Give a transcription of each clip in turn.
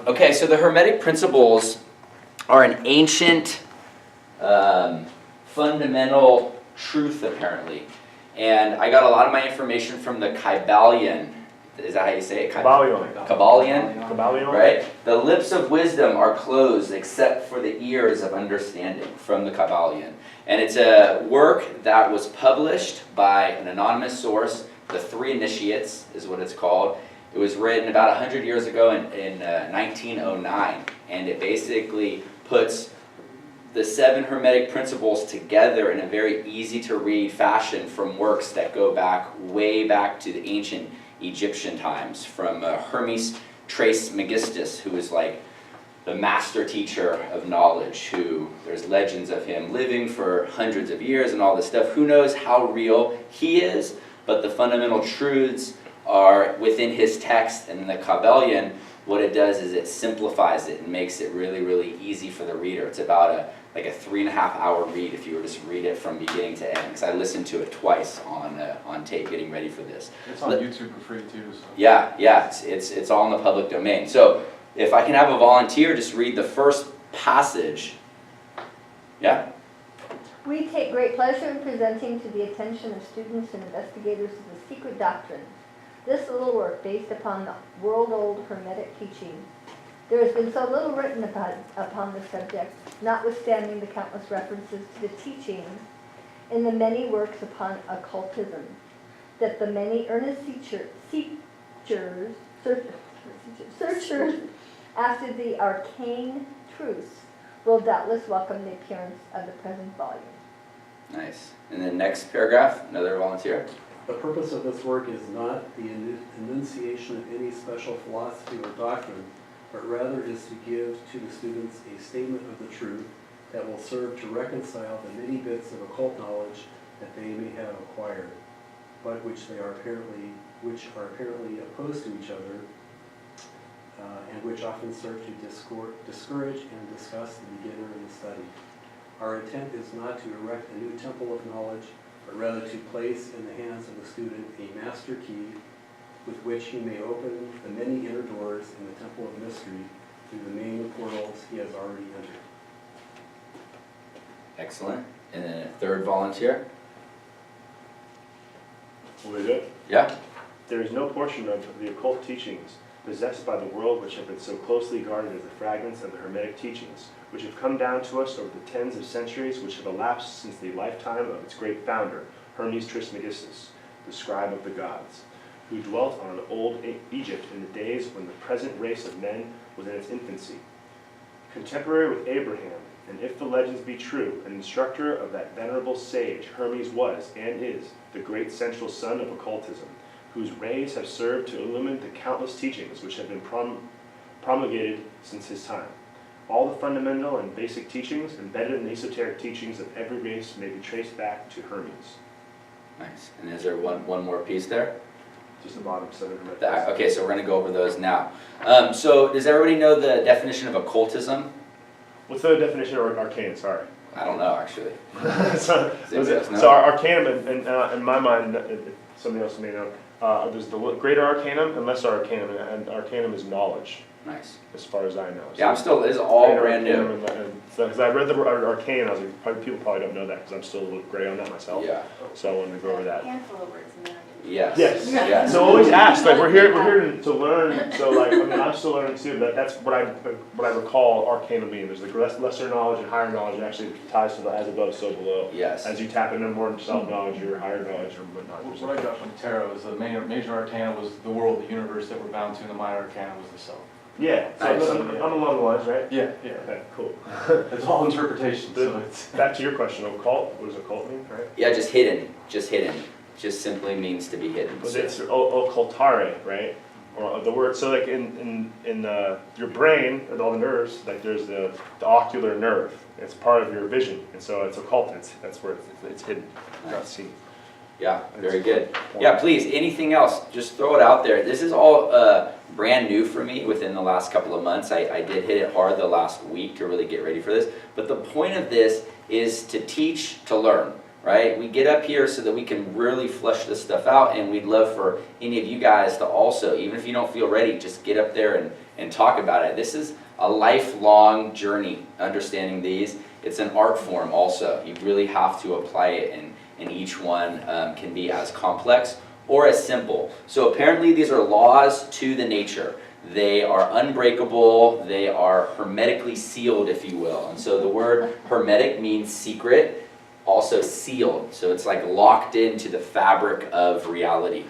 Okay, so the Hermetic Principles are an ancient, fundamental truth, apparently. And I got a lot of my information from the Kybalion. Is that how you say it? Kybalion. Kybalion, right? The lips of wisdom are closed except for the ears of understanding, from the Kybalion. And it's a work that was published by an anonymous source. The Three Initiates is what it's called. It was written about 100 years ago in 1909. And it basically puts the 7 Hermetic Principles together in a very easy to read fashion from works that go back, way back to the ancient Egyptian times, from Hermes Trismegistus, who was like the master teacher of knowledge, who there's legends of him living for hundreds of years and all this stuff. Who knows how real he is, but the fundamental truths are within his text. And in the Kybalion, what it does is it simplifies it and makes it really, really easy for the reader. It's about like a 3.5-hour read if you were to just read it from beginning to end, because I listened to it twice on tape getting ready for this. It's on YouTube for free too. So. Yeah, it's all in the public domain. So if I can have a volunteer just read the first passage. Yeah? We take great pleasure in presenting to the attention of students and investigators of the secret doctrine this little work based upon the world-old Hermetic teaching. There has been so little written upon the subject, notwithstanding the countless references to the teachings in the many works upon occultism, that the many earnest searchers after the arcane truths will doubtless welcome the appearance of the present volume. Nice. And then next paragraph, another volunteer. The purpose of this work is not the enunciation of any special philosophy or doctrine, but rather is to give to the students a statement of the truth that will serve to reconcile the many bits of occult knowledge that they may have acquired, but which are apparently opposed to each other, and which often serve to discourage and disgust the beginner in the study. Our intent is not to erect a new temple of knowledge, but rather to place in the hands of the student a master key with which he may open the many inner doors in the temple of mystery through the main portals he has already entered. Excellent. And then a third volunteer. Will we do it? Yeah. There is no portion of the occult teachings possessed by the world which have been so closely guarded as the fragments of the Hermetic teachings, which have come down to us over the tens of centuries which have elapsed since the lifetime of its great founder, Hermes Trismegistus, the scribe of the gods, who dwelt on old Egypt in the days when the present race of men was in its infancy. Contemporary with Abraham, and if the legends be true, an instructor of that venerable sage, Hermes was, and is, the great central sun of occultism, whose rays have served to illumine the countless teachings which have been promulgated since his time. All the fundamental and basic teachings embedded in the esoteric teachings of every race may be traced back to Hermes. Nice. And is there one more piece there? Just the bottom 7. Okay, so we're going to go over those now. So does everybody know the definition of occultism? What's the definition of arcane? Sorry. I don't know, actually. So arcanum, in my mind, somebody else may know, there's the greater arcanum and lesser arcanum, and arcanum is knowledge. Nice. As far as I know. Yeah, this is all brand new. Because I read the arcane, I was like, people probably don't know that because I'm still a little gray on that myself. Yeah. So I wanted to go over that. A handful of words in there. Yes. Yes. Yes. So always ask. Like we're here to learn. So like I mean I'm still learning too. But that's what I recall arcane being. There's the lesser knowledge and higher knowledge. It actually ties to the as above, so below. Yes. As you tap into more self knowledge, your higher knowledge or whatnot. What I got from tarot is the major arcana was the world, the universe that we're bound to, and the minor arcana was the self. Yeah. So Nice. I'm along the lines, right? Yeah. Okay. Cool. It's all interpretation. So it's Back to your question, occult. What does occult mean, right? Yeah, just hidden. Just hidden. Just simply means to be hidden. But it's occultare, right? Or the word. So like in your brain, with all the nerves, like there's the ocular nerve. It's part of your vision, and so it's occult. That's where it's hidden, not seen. Yeah, very good. Yeah, please, anything else, just throw it out there. This is all brand new for me within the last couple of months. I did hit it hard the last week to really get ready for this. But the point of this is to teach, to learn, right? We get up here so that we can really flesh this stuff out, and we'd love for any of you guys to also, even if you don't feel ready, just get up there and talk about it. This is a lifelong journey, understanding these. It's an art form also. You really have to apply it, and each one can be as complex or as simple. So apparently these are laws to the nature. They are unbreakable, they are hermetically sealed, if you will. And so the word hermetic means secret, also sealed. So it's like locked into the fabric of reality.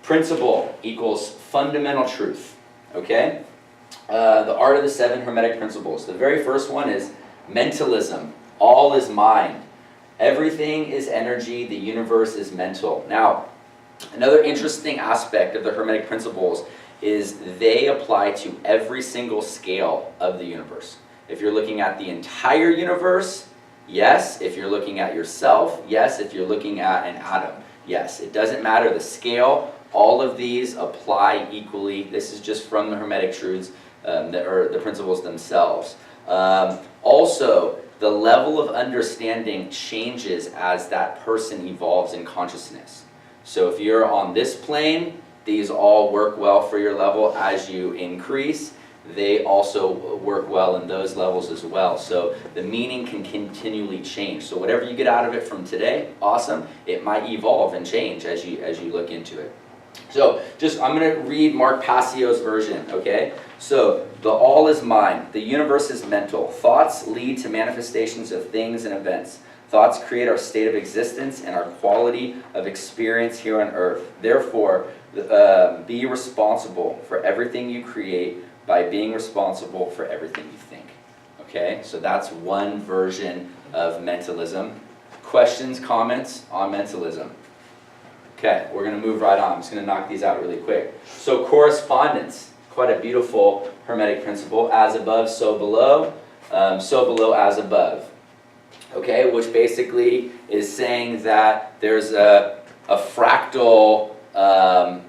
Principle equals fundamental truth, okay? The art of the 7 Hermetic Principles. The very first one is mentalism. All is mind. Everything is energy, the universe is mental. Now, another interesting aspect of the Hermetic Principles is they apply to every single scale of the universe. If you're looking at the entire universe, yes. If you're looking at yourself, yes. If you're looking at an atom, yes. It doesn't matter the scale. All of these apply equally. This is just from the Hermetic truths, or the principles themselves. Also, the level of understanding changes as that person evolves in consciousness. So if you're on this plane, these all work well for your level. As you increase, they also work well in those levels as well. So the meaning can continually change. So whatever you get out of it from today, awesome. It might evolve and change as you look into it. So I'm going to read Mark Passio's version, okay? So the all is mind. The universe is mental. Thoughts lead to manifestations of things and events. Thoughts create our state of existence and our quality of experience here on earth. Therefore, be responsible for everything you create by being responsible for everything you think. Okay, so that's one version of mentalism. Questions, comments on mentalism? Okay, we're going to move right on. I'm just going to knock these out really quick. So correspondence, quite a beautiful Hermetic principle. As above, so below. So below, as above. Okay, which basically is saying that there's a fractal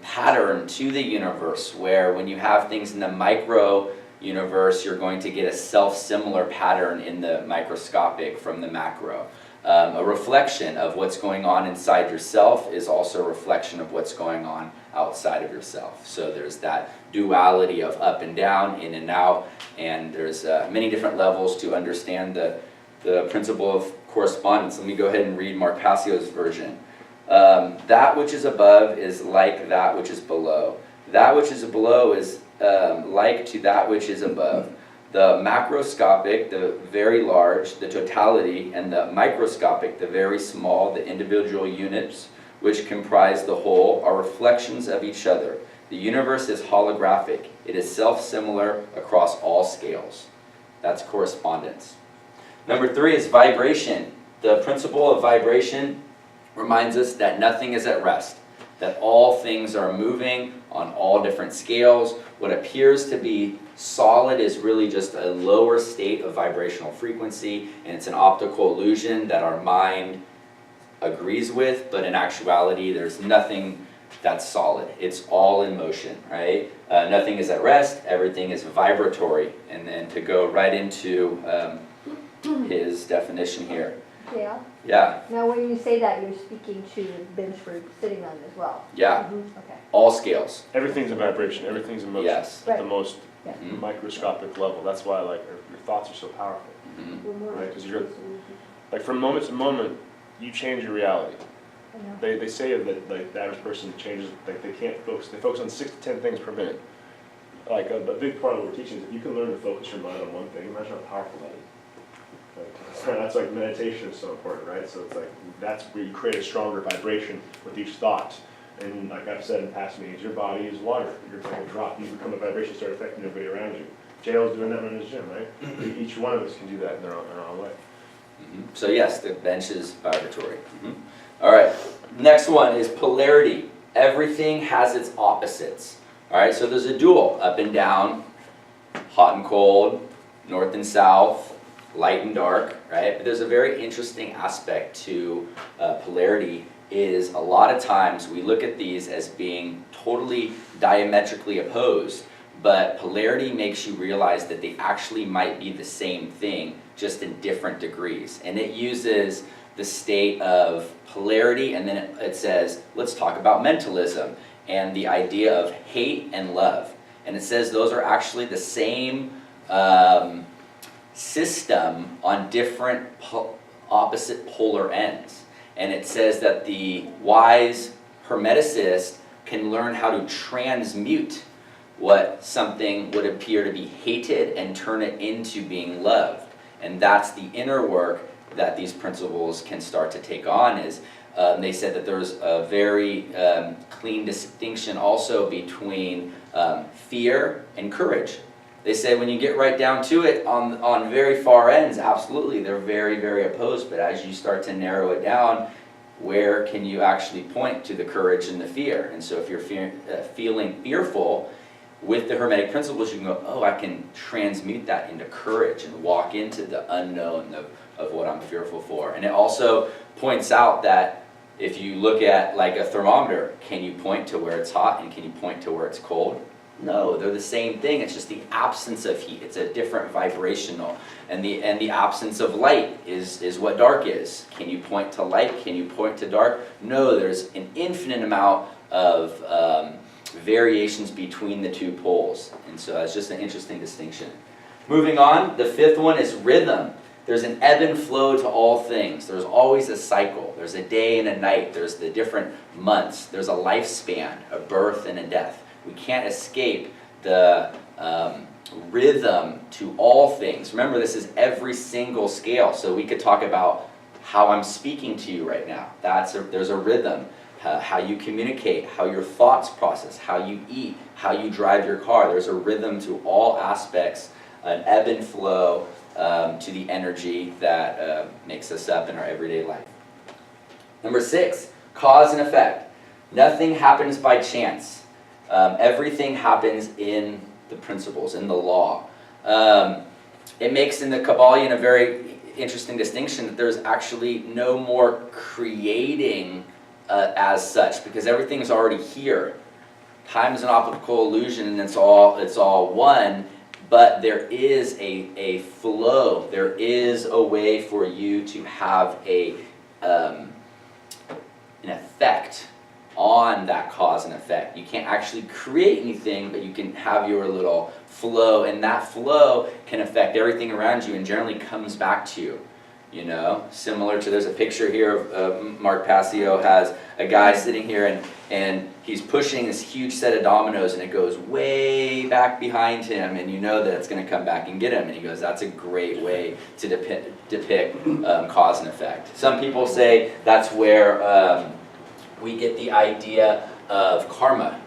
pattern to the universe, where when you have things in the micro universe, you're going to get a self-similar pattern in the microscopic from the macro. A reflection of what's going on inside yourself is also a reflection of what's going on outside of yourself. So there's that duality of up and down, in and out, and there's many different levels to understand the principle of correspondence. Let me go ahead and read Mark Passio's version. That which is above is like that which is below. That which is below is like to that which is above. The macroscopic, the very large, the totality, and the microscopic, the very small, the individual units which comprise the whole, are reflections of each other. The universe is holographic. It is self-similar across all scales. That's correspondence. Number 3 is vibration. The principle of vibration reminds us that nothing is at rest, that all things are moving on all different scales. What appears to be solid is really just a lower state of vibrational frequency, and it's an optical illusion that our mind agrees with, but in actuality there's nothing that's solid. It's all in motion, right? Nothing is at rest, everything is vibratory. And then to go right into his definition here. Yeah. Yeah. Now when you say that, you're speaking to the bench we're sitting on as well. Yeah. Okay. All scales. Everything's a vibration. Everything's in motion. Yes. At the most Yeah. microscopic level. That's why your thoughts are so powerful. Right? Because you're like from moment to moment, you change your reality. I know. They say that like the average person changes. Like they can't focus. They focus on 6 to 10 things per minute. Like a big part of what we're teaching is if you can learn to focus your mind on one thing, imagine how powerful that is. That's like meditation is so important, right? So it's like that's where you create a stronger vibration with each thought. And like I've said in past meetings, your body is water. You're like a drop. You become a vibration, start affecting everybody around you. JL's doing that in his gym, right? Each one of us can do that in their own way. So yes, the bench is vibratory. All right, next one is polarity. Everything has its opposites. All right, so there's a dual, up and down, hot and cold, north and south, light and dark, right? But there's a very interesting aspect to polarity, is a lot of times we look at these as being totally diametrically opposed, but polarity makes you realize that they actually might be the same thing, just in different degrees. And it uses the state of polarity, and then it says, let's talk about mentalism and the idea of hate and love. And it says those are actually the same system on different opposite polar ends. And it says that the wise hermeticist can learn how to transmute what something would appear to be hated and turn it into being loved. And that's the inner work that these principles can start to take on. Is they said that there's a very clean distinction also between fear and courage. They say when you get right down to it, on very far ends, absolutely, they're very, very opposed. But as you start to narrow it down, where can you actually point to the courage and the fear? And so if you're feeling fearful, with the Hermetic Principles, you can go, oh, I can transmute that into courage and walk into the unknown of what I'm fearful for. And it also points out that if you look at like a thermometer, can you point to where it's hot and can you point to where it's cold? No, they're the same thing. It's just the absence of heat. It's a different vibrational. And the absence of light is what dark is. Can you point to light? Can you point to dark? No, there's an infinite amount of variations between the two poles. And so that's just an interesting distinction. Moving on, the fifth one is rhythm. There's an ebb and flow to all things. There's always a cycle. There's a day and a night. There's the different months. There's a lifespan, a birth and a death. We can't escape the rhythm to all things. Remember, this is every single scale. So we could talk about how I'm speaking to you right now. There's a rhythm. How you communicate, how your thoughts process, how you eat, how you drive your car. There's a rhythm to all aspects, an ebb and flow to the energy that makes us up in our everyday life. Number 6, cause and effect. Nothing happens by chance. Everything happens in the principles, in the law. It makes in the Kabbalion a very interesting distinction that there's actually no more creating as such, because everything is already here. Time is an optical illusion, and it's all one. But there is a flow. There is a way for you to have an effect on that cause and effect. You can't actually create anything, but you can have your little flow, and that flow can affect everything around you, and generally comes back to you. You know, similar to, there's a picture here of Mark Passio has a guy sitting here and he's pushing this huge set of dominoes and it goes way back behind him, and you know that it's going to come back and get him, and he goes, that's a great way to depict cause and effect. Some people say that's where we get the idea of karma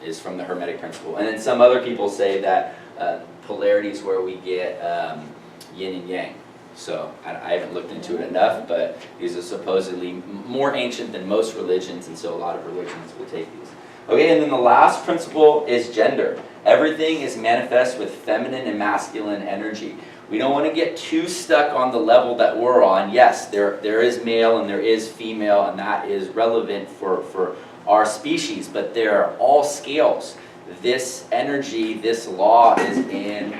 is from the Hermetic Principle. And then some other people say that polarity is where we get yin and yang. So I haven't looked into it enough, but these are supposedly more ancient than most religions, and so a lot of religions will take these. Okay, and then the last principle is gender. Everything is manifest with feminine and masculine energy. We don't want to get too stuck on the level that we're on. Yes, there is male and there is female, and that is relevant for our species, but there are all scales. This energy, this law is in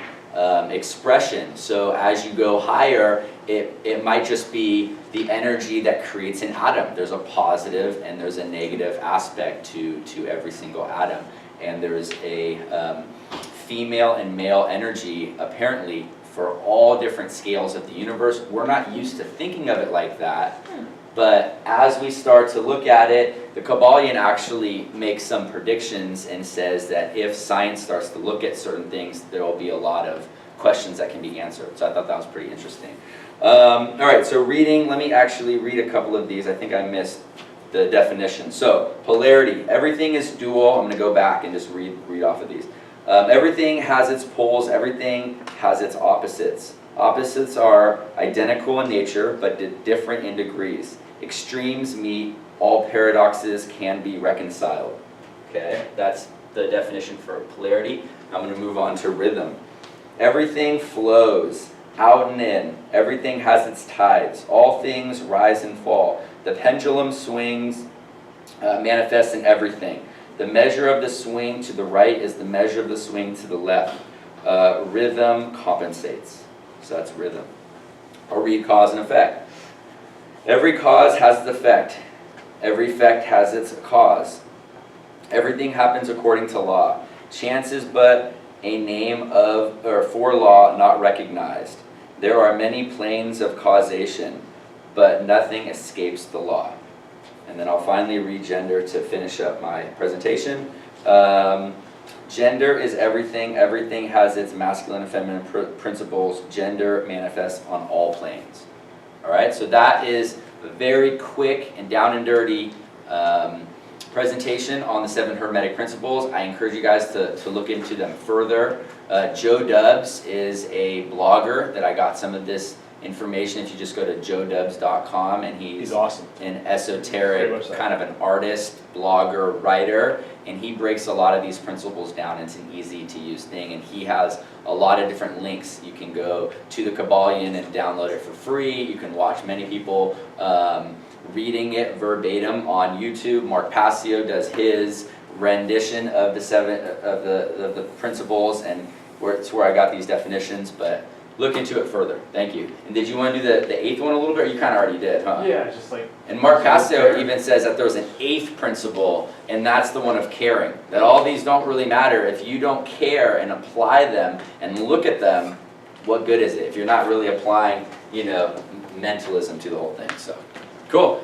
expression. So as you go higher, it might just be the energy that creates an atom. There's a positive and there's a negative aspect to every single atom. And there's a female and male energy, apparently, for all different scales of the universe. We're not used to thinking of it like that. But as we start to look at it, the Kabbalion actually makes some predictions and says that if science starts to look at certain things, there will be a lot of questions that can be answered. So I thought that was pretty interesting. All right, so reading, let me actually read a couple of these. I think I missed the definition. So polarity, everything is dual. I'm going to go back and just read off of these. Everything has its poles, everything has its opposites. Opposites are identical in nature, but different in degrees. Extremes meet, all paradoxes can be reconciled. Okay, that's the definition for polarity. I'm going to move on to rhythm. Everything flows out and in. Everything has its tides. All things rise and fall. The pendulum swings, manifests in everything. The measure of the swing to the right is the measure of the swing to the left. Rhythm compensates. So that's rhythm. I'll read cause and effect. Every cause has its effect. Every effect has its cause. Everything happens according to law. Chance is but a name of or for law not recognized. There are many planes of causation, but nothing escapes the law. And then I'll finally read gender to finish up my presentation. Gender is everything. Everything has its masculine and feminine principles. Gender manifests on all planes. All right, so that is a very quick and down and dirty presentation on the 7 Hermetic Principles. I encourage you guys to look into them further. Joe Dubs is a blogger that I got some of this information. If you just go to joedubs.com, and he's awesome. An esoteric, kind of an artist, blogger, writer, and he breaks a lot of these principles down into an easy to use thing, and he has a lot of different links. You can go to the Kabbalion and download it for free. You can watch many people reading it verbatim on YouTube. Mark Passio does his rendition of the 7 of the principles, and it's where I got these definitions, but look into it further. Thank you. And did you want to do the 8th one a little bit, or you kind of already did, huh? Yeah, just like. And Mark Passio even says that there's an 8th principle, and that's the one of caring. That all these don't really matter. If you don't care and apply them and look at them, what good is it if you're not really applying, mentalism to the whole thing? So, cool.